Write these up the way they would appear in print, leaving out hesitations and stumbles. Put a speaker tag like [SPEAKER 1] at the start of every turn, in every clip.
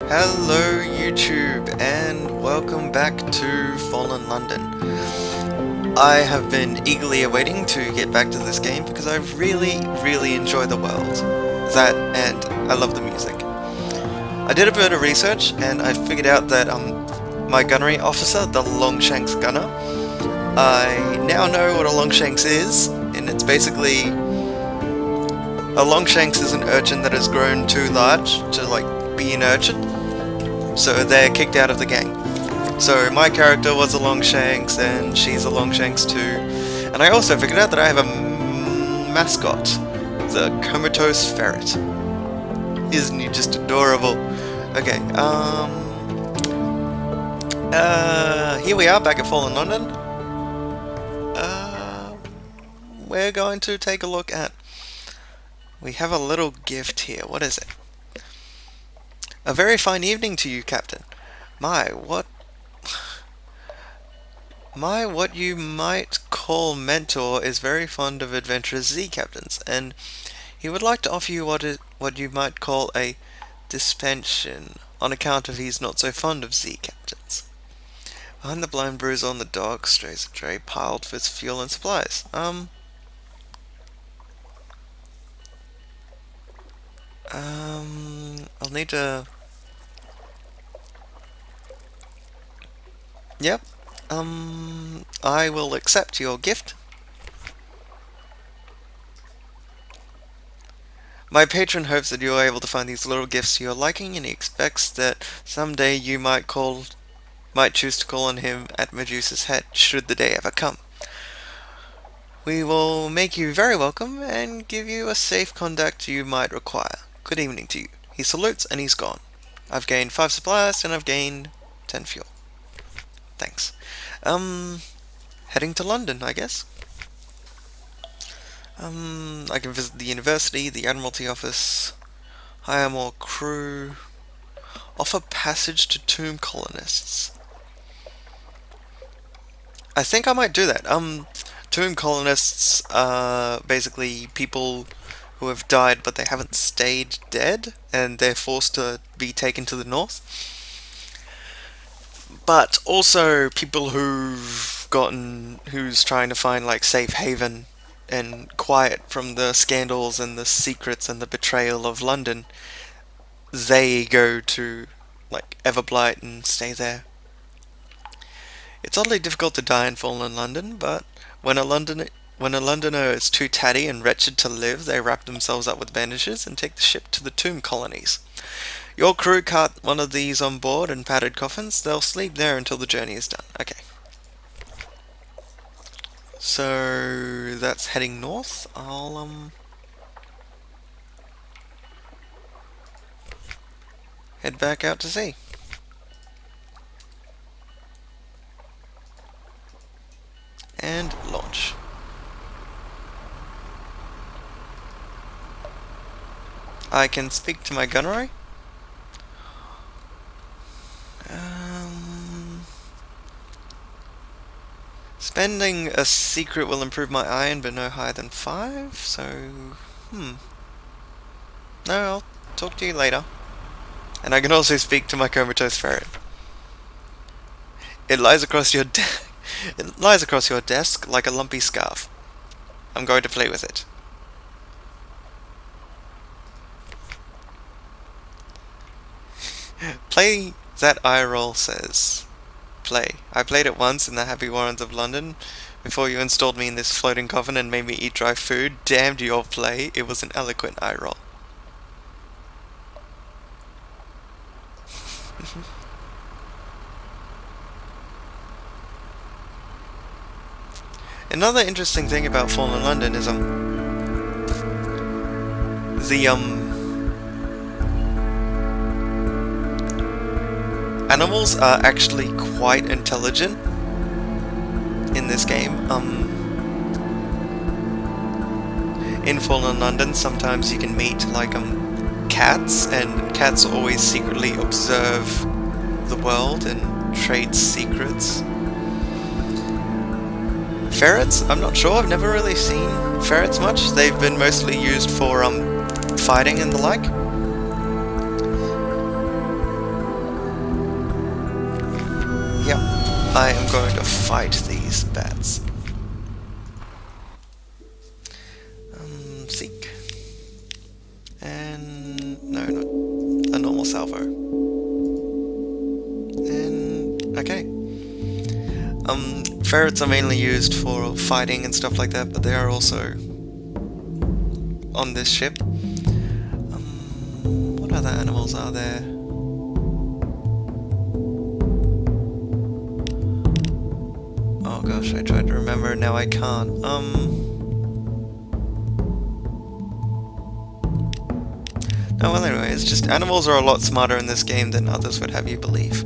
[SPEAKER 1] Hello YouTube and welcome back to Fallen London. I have been eagerly awaiting to get back to this game because I really enjoy the world. That and I love the music. I did a bit of research and I figured out that my gunnery officer, the Longshanks gunner, I now know what a Longshanks is, and it's basically a Longshanks is an urchin that has grown too large to be an urchin. So they're kicked out of the gang. So my character was a Longshanks, and she's a Longshanks too. And I also figured out that I have a mascot, the comatose ferret. Isn't he just adorable? Okay, here we are back at Fallen London. We're going to take a look at... We have a little gift here. What is it? A very fine evening to you, Captain. My, what you might call mentor is very fond of adventurous Z captains, and he would like to offer you what you might call a dispensation, on account of he's not so fond of Z captains. Behind the blind bruise on the dock strays a tray piled with fuel and supplies. I'll need to... Yep. I will accept your gift. My patron hopes that you are able to find these little gifts to your liking, and he expects that someday you might choose to call on him at Medusa's head, should the day ever come. We will make you very welcome and give you a safe conduct you might require. Good evening to you. He salutes and he's gone. I've gained 5 supplies and I've gained 10 fuel. Thanks. Heading to London, I guess. I can visit the university, the Admiralty office, hire more crew, offer passage to tomb colonists. I think I might do that. Tomb colonists are basically people who have died but they haven't stayed dead, and they're forced to be taken to the north. But also people who's trying to find safe haven and quiet from the scandals and the secrets and the betrayal of London. They go to Everblight and stay there. It's oddly difficult to die in Fallen London, but when a Londoner is too tatty and wretched to live, they wrap themselves up with bandages and take the ship to the tomb colonies. Your crew cart one of these on board in padded coffins. They'll sleep there until the journey is done. Okay. So that's heading north. I'll head back out to sea. And launch. I can speak to my gunnery. Spending a secret will improve my iron, but no higher than 5, so... No, I'll talk to you later. And I can also speak to my comatose ferret. It lies across your desk like a lumpy scarf. I'm going to play with it. Play that eye roll says. Play. I played it once in the Happy Warrens of London before you installed me in this floating coffin and made me eat dry food. Damned your play. It was an eloquent eye roll. Another interesting thing about Fallen London is animals are actually quite intelligent in this game. In Fallen London, sometimes you can meet cats, and cats always secretly observe the world and trade secrets. Ferrets? I'm not sure. I've never really seen ferrets much. They've been mostly used for fighting and the like. I am going to fight these bats. Seek. And no, not a normal salvo. And okay. Ferrets are mainly used for fighting and stuff like that, but they are also on this ship. What other animals are there? Oh gosh, I tried to remember, now I can't. Oh well, anyway, it's just animals are a lot smarter in this game than others would have you believe.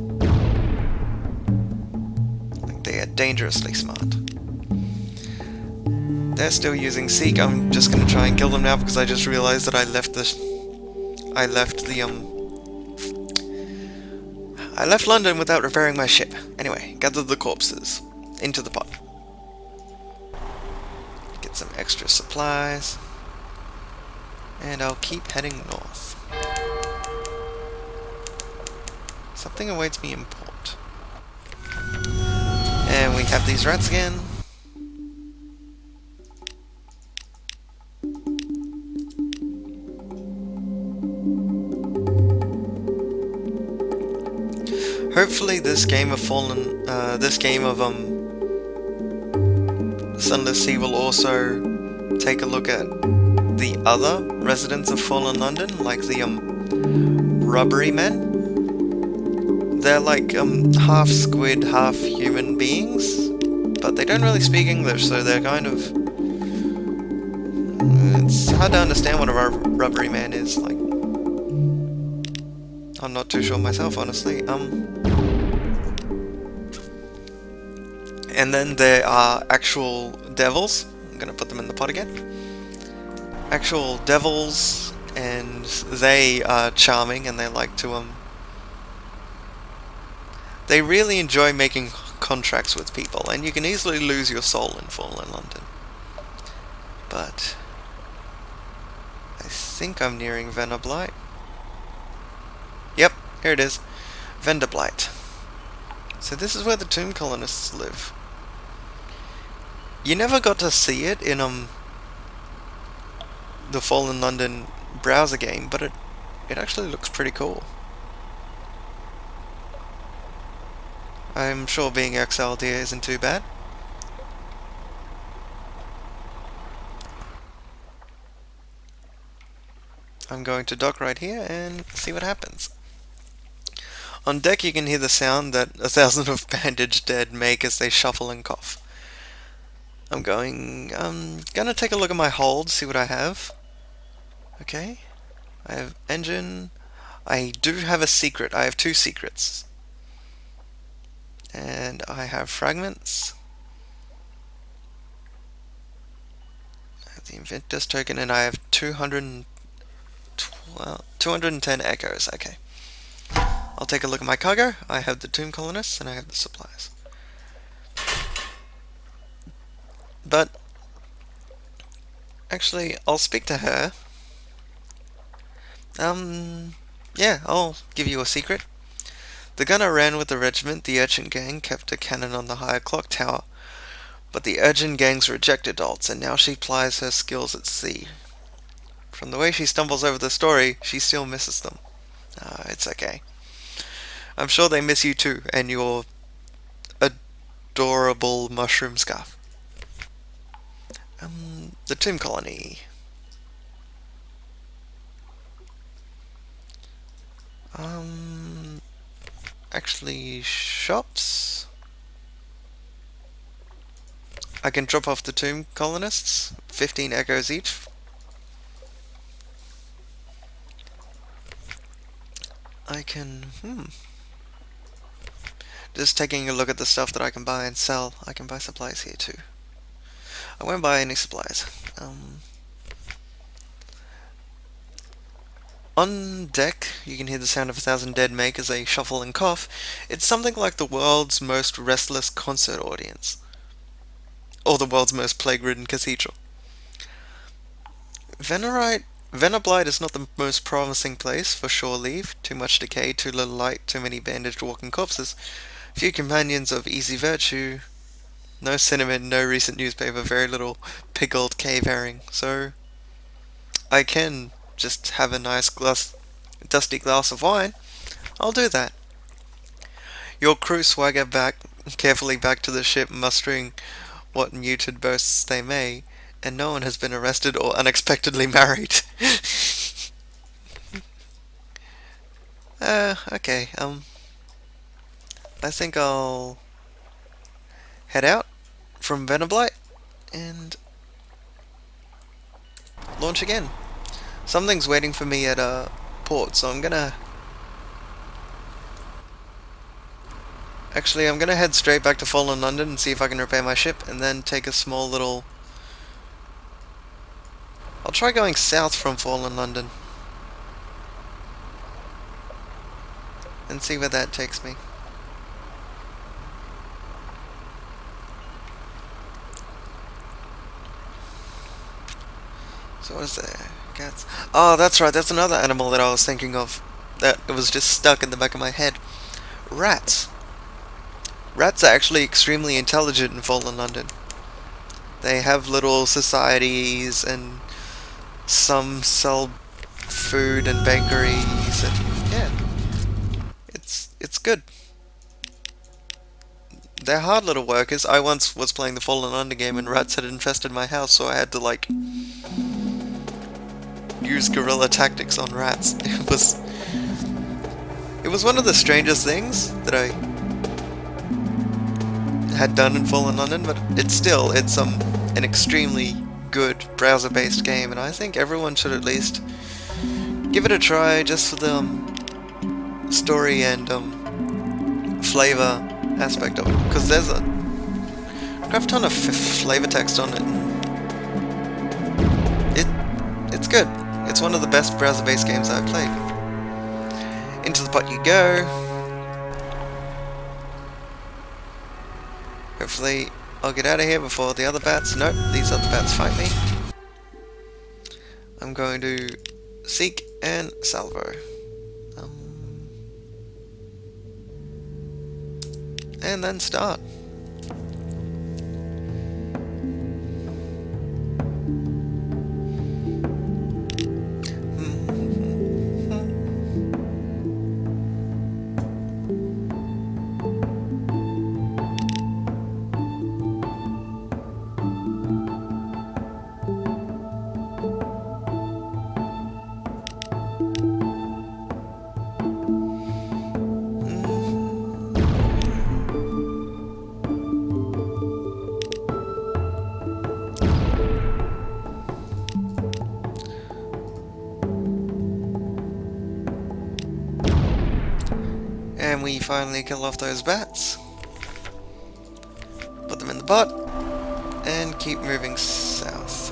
[SPEAKER 1] Like, they are dangerously smart. They're still using Seek. I'm just gonna try and kill them now because I just realized that I left London without repairing my ship. Anyway, gather the corpses into the pot. Get some extra supplies. And I'll keep heading north. Something awaits me in port. And we have these rats again. Hopefully this game of Sunless Sea will also take a look at the other residents of Fallen London, like the rubbery men. They're like half squid, half human beings, but they don't really speak English, so they're kind of... It's hard to understand what a rubbery man is, like... I'm not too sure myself, honestly. And then there are actual devils. I'm gonna put them in the pot again. Actual devils, and they are charming, and they like to they really enjoy making contracts with people, and you can easily lose your soul in Fallen London. But I think I'm nearing Venablight. Yep, here it is. Venderblight. So this is where the tomb colonists live. You never got to see it in the Fallen London browser game, but it actually looks pretty cool. I'm sure being exiled here isn't too bad. I'm going to dock right here and see what happens. On deck you can hear the sound that 1,000 of bandaged dead make as they shuffle and cough. I'm gonna take a look at my hold, see what I have. Okay. I have engine. I do have a secret. I have 2 secrets. And I have fragments. I have the Invictus token, and I have 210 echoes. Okay. I'll take a look at my cargo. I have the tomb colonists, and I have the supplies. But actually, I'll speak to her. Yeah, I'll give you a secret. The gunner ran with the regiment. The Urchin gang kept a cannon on the higher clock tower, but the Urchin gang's rejected alts, and now she plies her skills at sea. From the way she stumbles over the story, she still misses them. It's okay. I'm sure they miss you too, and your adorable mushroom scarf. The tomb colony. Actually, shops. I can drop off the tomb colonists, 15 echoes each. I can, just taking a look at the stuff that I can buy and sell. I can buy supplies here too. I won't buy any supplies. On deck, you can hear the sound of 1,000 dead make as they shuffle and cough. It's something like the world's most restless concert audience. Or the world's most plague-ridden cathedral. Venablight is not the most promising place for shore leave. Too much decay, too little light, too many bandaged walking corpses. Few companions of easy virtue. No cinnamon, no recent newspaper, very little pickled cave herring. So I can just have a nice dusty glass of wine. I'll do that. Your crew swagger carefully back to the ship, mustering what muted boasts they may, and no one has been arrested or unexpectedly married. Okay, I think I'll head out from Venoblight and launch again. Something's waiting for me at a port, so I'm gonna head straight back to Fallen London and see if I can repair my ship, and then take a small little... I'll try going south from Fallen London and see where that takes me. So what is there? Cats. Oh, that's right, that's another animal that I was thinking of. That it was just stuck in the back of my head. Rats. Rats are actually extremely intelligent in Fallen London. They have little societies, and some sell food and bakeries, and yeah, it's good. They're hard little workers. I once was playing the Fallen London game and rats had infested my house, so I had to like use guerrilla tactics on rats. It was one of the strangest things that I had done in Fallen London, but it's an extremely good browser-based game, and I think everyone should at least give it a try just for the story and flavor aspect of it, because there's a crap ton of flavor text on it. It's good. It's one of the best browser-based games I've played. Into the pot you go. Hopefully I'll get out of here before the other bats. Nope, these other bats fight me. I'm going to seek and salvo. And then start. And we finally kill off those bats. Put them in the pot. And keep moving south.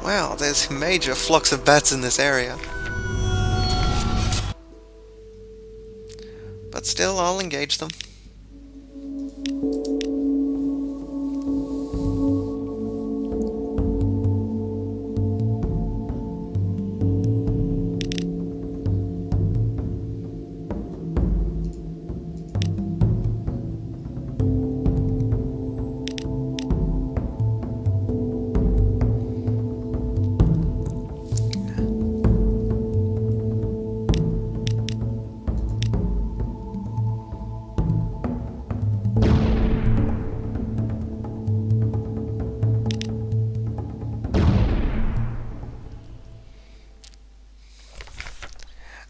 [SPEAKER 1] Wow, there's major flocks of bats in this area. But still, I'll engage them.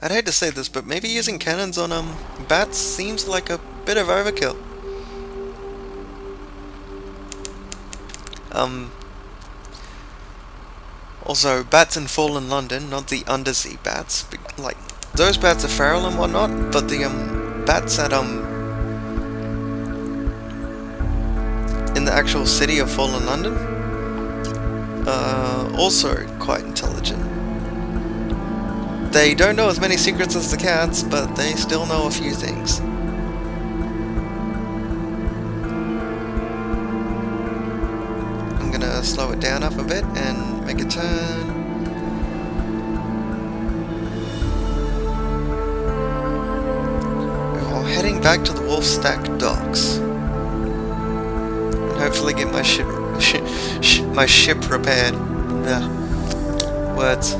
[SPEAKER 1] I'd hate to say this, but maybe using cannons on bats seems like a bit of overkill. Also, bats in Fallen London, not the undersea bats. Like, those bats are feral and whatnot, but the bats at in the actual city of Fallen London are also quite intelligent. They don't know as many secrets as the cats, but they still know a few things. I'm gonna slow it down up a bit and make a turn. Oh, heading back to the Wolfstack docks. And hopefully get my ship repaired. Ugh. Words.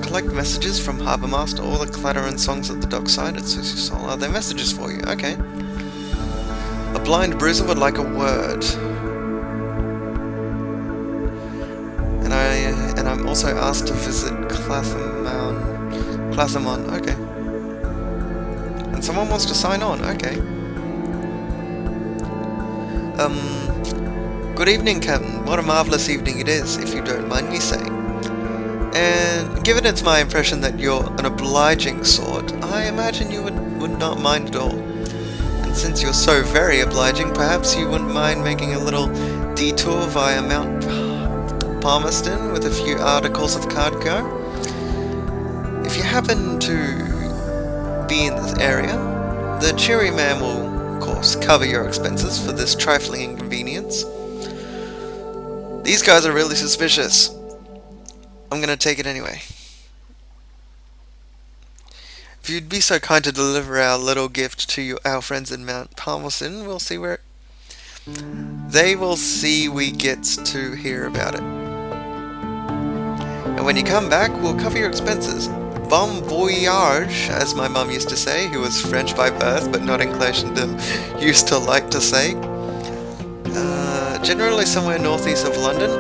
[SPEAKER 1] Collect messages from Harbour Master. All the clatter and songs at the dockside. It suits your soul. Are there messages for you? Okay. A blind bruiser would like a word. And I'm also asked to visit Clathamon. Okay. And someone wants to sign on. Okay. Good evening, Captain. What a marvellous evening it is, if you don't mind me saying. And given it's my impression that you're an obliging sort, I imagine you would not mind at all. And since you're so very obliging, perhaps you wouldn't mind making a little detour via Mount Palmerston with a few articles of cargo. If you happen to be in this area, the cheery man will, of course, cover your expenses for this trifling inconvenience. These guys are really suspicious. I'm gonna take it anyway. If you'd be so kind to deliver our little gift to our friends in Mount Palmerston, we'll see where they will see we get to hear about it. And when you come back, we'll cover your expenses. Bon voyage, as my mum used to say, who was French by birth, but not English and used to like to say. Generally somewhere northeast of London,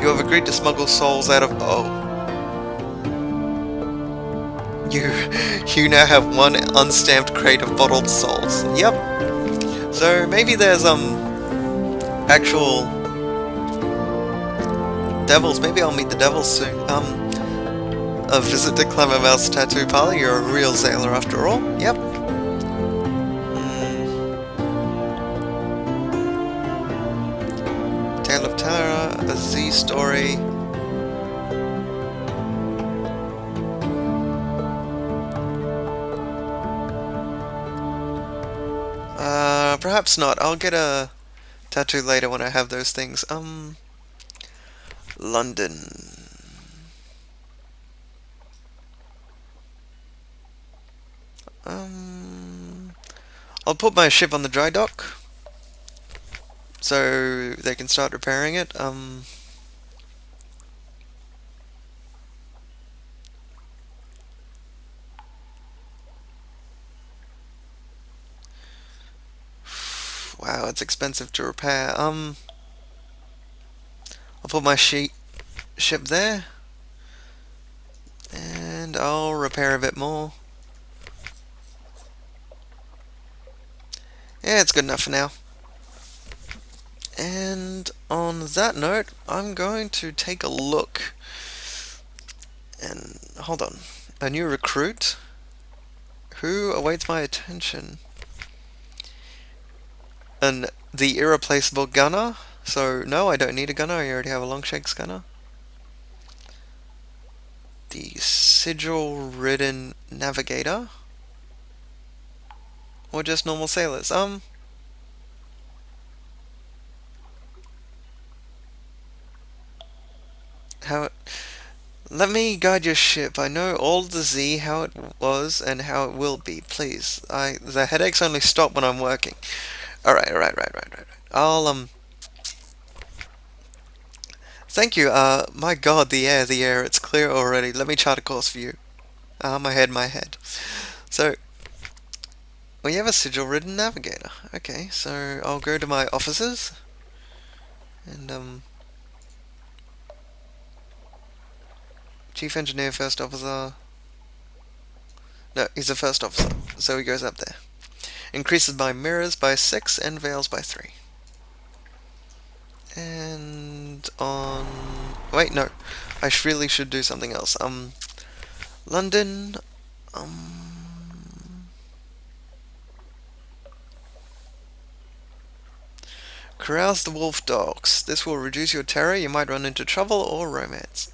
[SPEAKER 1] you have agreed to smuggle souls out of... Oh. You now have one unstamped crate of bottled souls. Yep. So maybe there's, actual... devils. Maybe I'll meet the devils soon. A visit to Clammermouth's tattoo parlor. You're a real sailor after all. Yep. Tale of Tara, a Z story. Perhaps not. I'll get a tattoo later when I have those things. London. I'll put my ship on the dry dock so they can start repairing it. Wow, it's expensive to repair. I'll put my ship there, and I'll repair a bit more. Yeah, it's good enough for now. And on that note, I'm going to take a look. And hold on, a new recruit who awaits my attention. And the irreplaceable gunner. So no, I don't need a gunner. I already have a Longshanks gunner. The sigil-ridden navigator, or just normal sailors. Let me guide your ship. I know all the Z, how it was and how it will be. Please, the headaches only stop when I'm working. All right. I'll Thank you. My God, the air. It's clear already. Let me chart a course for you. My head. So, we have a sigil-ridden navigator. Okay, so I'll go to my officers and Chief Engineer, First Officer. No, he's a First Officer, so he goes up there. Increases my mirrors by 6 and veils by 3. And on... Wait, no. I really should do something else. London... Carouse the wolf dogs. This will reduce your terror. You might run into trouble or romance.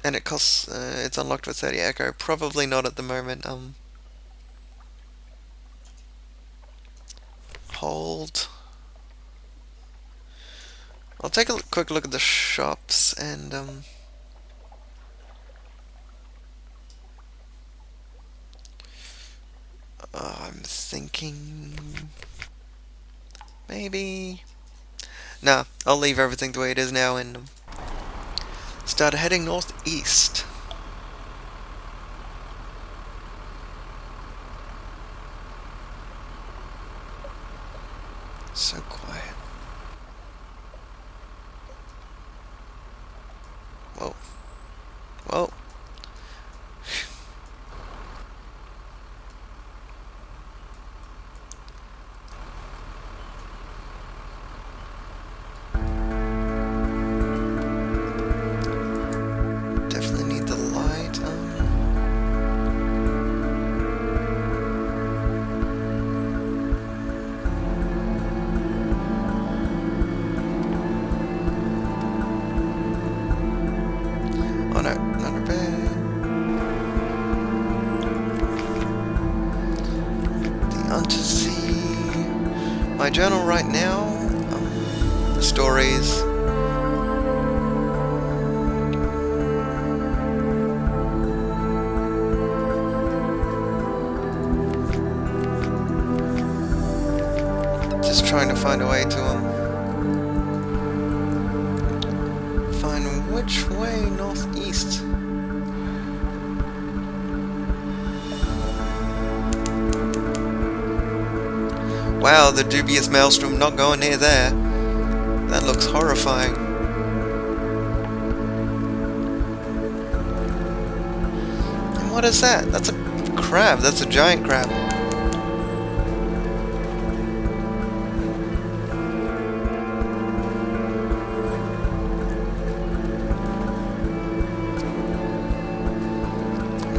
[SPEAKER 1] And it costs... it's unlocked with 30 echo. Probably not at the moment. Hold... I'll take a quick look at the shops and thinking... maybe... Nah, I'll leave everything the way it is now and start heading northeast. So quiet. Whoa. Whoa. Definitely need the light on. Oh no, not a bear. The Undersea. My journal right now. The stories. Just trying to find a way to him. Find which way northeast. Wow, the dubious maelstrom, not going near there. That looks horrifying. And what is that? That's a crab. That's a giant crab.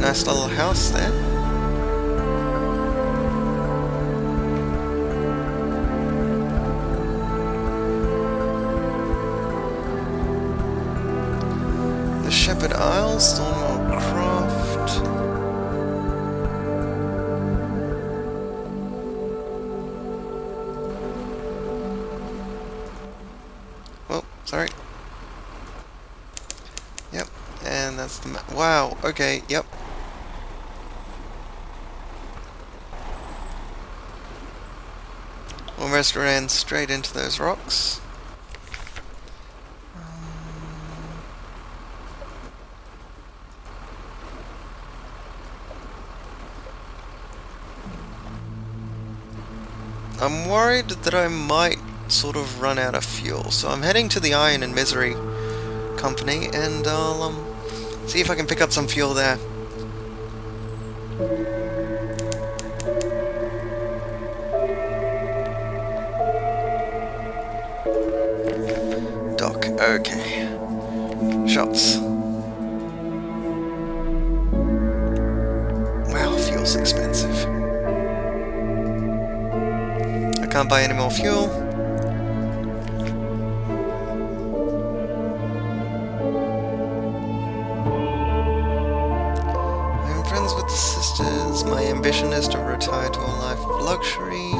[SPEAKER 1] Nice little house there. The Shepherd Isles, Stonewall Croft. Oh, sorry. Yep, and that's the map. Wow, okay, yep. Almost ran straight into those rocks. I'm worried that I might sort of run out of fuel, so I'm heading to the Iron and Misery Company, and I'll see if I can pick up some fuel there. Dock, okay. Shops. Wow, fuel's expensive. I can't buy any more fuel. I'm friends with the sisters. My ambition is to retire to a life of luxury.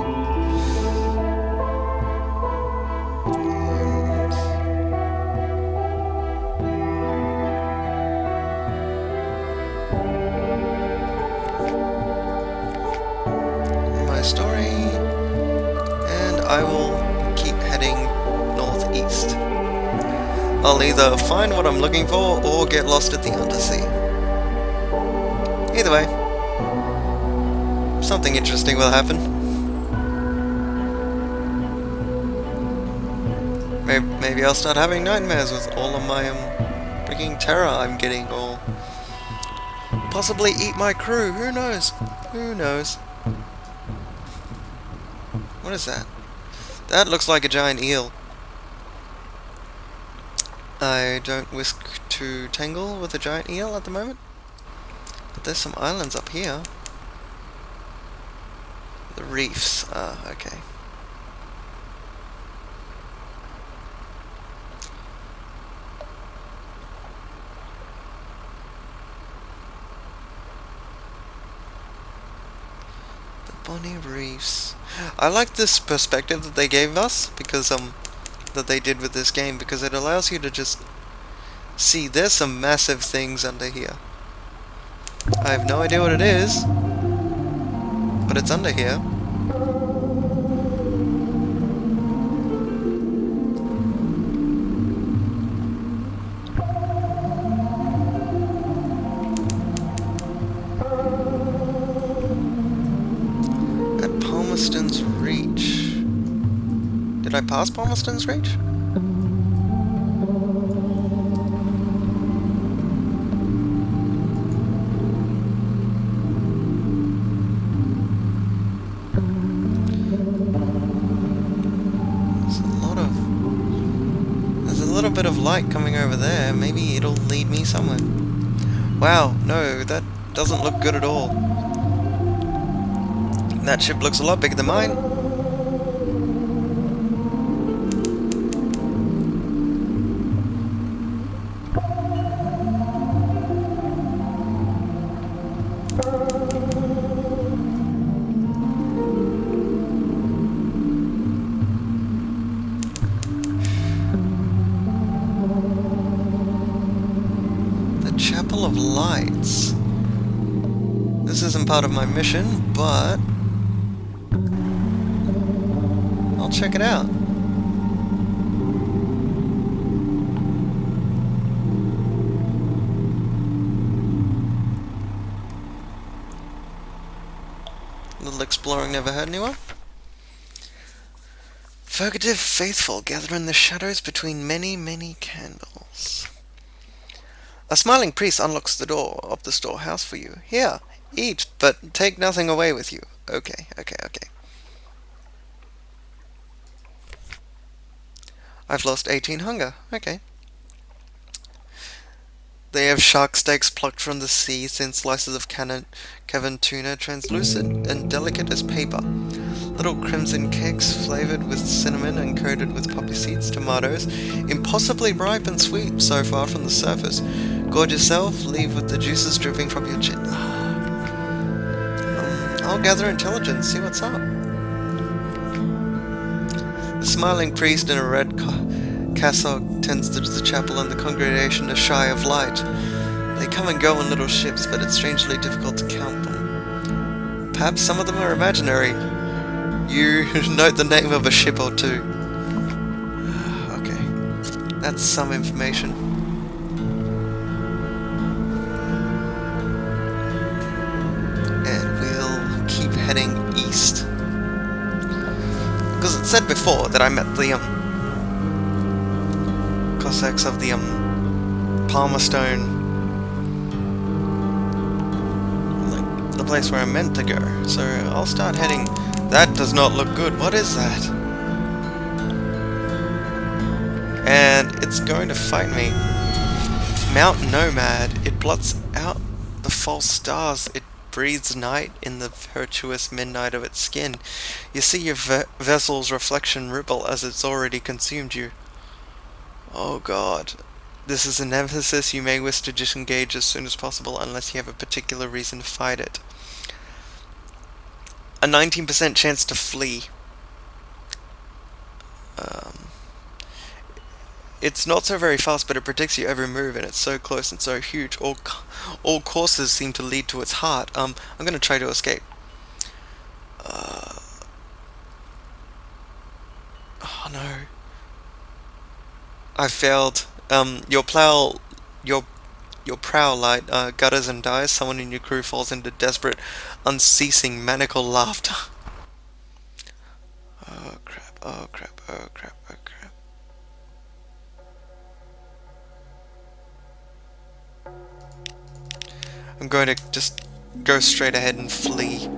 [SPEAKER 1] My story. I will keep heading northeast. I'll either find what I'm looking for or get lost at the Undersea. Either way, something interesting will happen. Maybe I'll start having nightmares with all of my freaking terror I'm getting, or possibly eat my crew. Who knows? Who knows? What is that? That looks like a giant eel. I don't wish to tangle with a giant eel at the moment. But there's some islands up here. The reefs. Ah, okay. The Bonnie Reefs. I like this perspective that they gave us, because that they did with this game, because it allows you to just see there's some massive things under here. I have no idea what it is. but it's under here. At Palmerston's Reach. Did I pass Palmerston's Reach? There's a little bit of light coming over there. Maybe it'll lead me somewhere. Wow, no, that doesn't look good at all. That ship looks a lot bigger than mine. Chapel of Lights. This isn't part of my mission, but I'll check it out. Little exploring never hurt anyone. Fugitive faithful gather in the shadows between many, many candles. A smiling priest unlocks the door of the storehouse for you. Here, eat, but take nothing away with you. Okay. I've lost 18 hunger. Okay. They have shark steaks plucked from the sea, thin slices of cavern tuna, translucent and delicate as paper. Little crimson cakes flavored with cinnamon and coated with poppy seeds, tomatoes, impossibly ripe and sweet so far from the surface. Gorge yourself, leave with the juices dripping from your chin. I'll gather intelligence, see what's up. The smiling priest in a red cassock tends to the chapel, and the congregation are shy of light. They come and go in little ships, but it's strangely difficult to count them. Perhaps some of them are imaginary. You note the name of a ship or two. Okay, that's some information. And we'll keep heading east. Because it said before that I met the Cossacks of the Palmerstone, like the place where I'm meant to go. So I'll start heading. That does not look good. What is that? And it's going to fight me. Mount Nomad. It blots out the false stars. It breathes night in the virtuous midnight of its skin. You see your vessel's reflection ripple as it's already consumed you. Oh god. This is a nemesis you may wish to disengage as soon as possible unless you have a particular reason to fight it. A 19% chance to flee. It's not so very fast, but it predicts your every move, and it's so close and so huge. All courses seem to lead to its heart. I'm gonna try to escape. Oh no. I failed. Your prow light gutters and dies. Someone in your crew falls into desperate, unceasing, maniacal laughter. Oh crap, oh crap, oh crap, oh crap. I'm going to just go straight ahead and flee.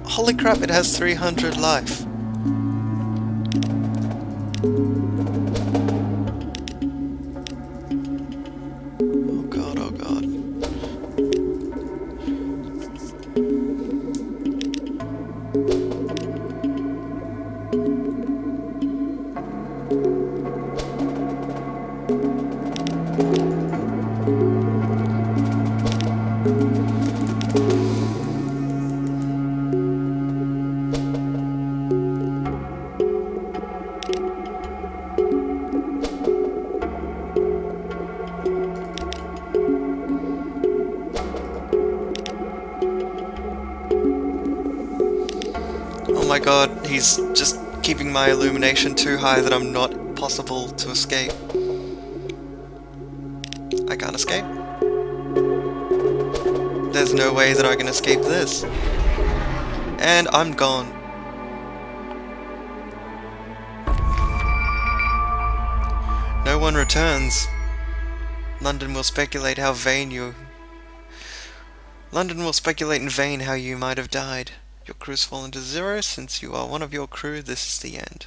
[SPEAKER 1] Holy crap, it has 300 life. Oh god, oh god. my god, he's just keeping my illumination too high that I'm not possible to escape. I can't escape. There's no way that I can escape this. And I'm gone. No one returns. London will speculate in vain how you might have died. Your crew's fallen to zero. Since you are one of your crew, this is the end.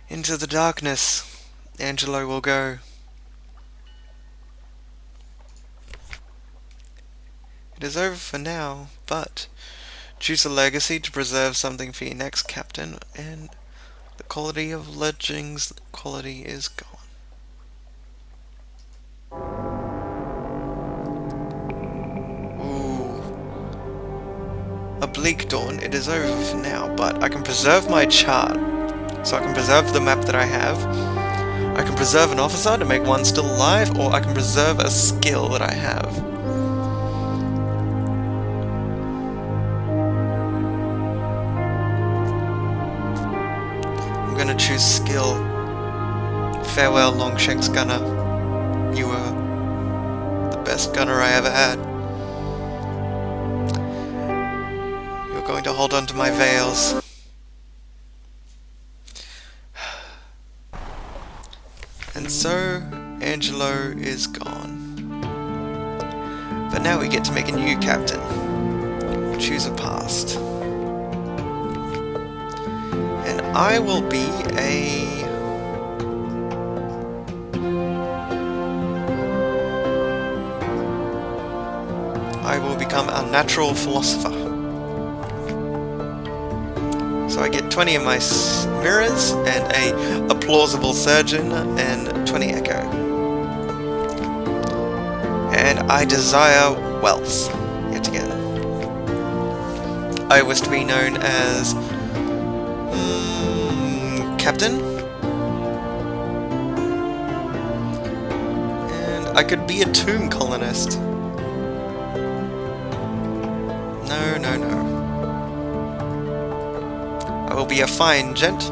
[SPEAKER 1] Into the darkness, Angelo will go. It is over for now, but choose a legacy to preserve something for your next captain, and the quality of legends quality is gone. Ooh. A bleak dawn. It is over for now, but I can preserve my chart. So I can preserve the map that I have. I can preserve an officer to make one still alive, or I can preserve a skill that I have. I'm gonna choose skill. Farewell, Longshanks gunner. You were the best gunner I ever had. You're going to hold on to my veils. And so, Angelo is gone. But now we get to make a new captain. Choose a past. And I will be I will become a natural philosopher. So I get 20 of my mirrors, and a plausible surgeon, and 20 echo. And I desire wealth, yet again. I wish to be known as... Captain? And I could be a tomb colonist. No, no, no. I will be a fine gent.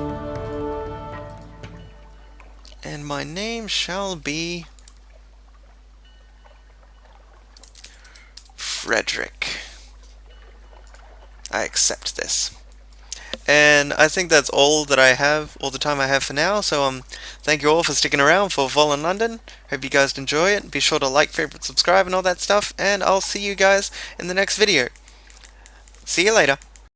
[SPEAKER 1] And my name shall be... Frederick. I accept this. And I think that's all that I have, all the time I have for now, so thank you all for sticking around for Fallen London. Hope you guys enjoy it. Be sure to like, favorite, subscribe and all that stuff, and I'll see you guys in the next video. See you later.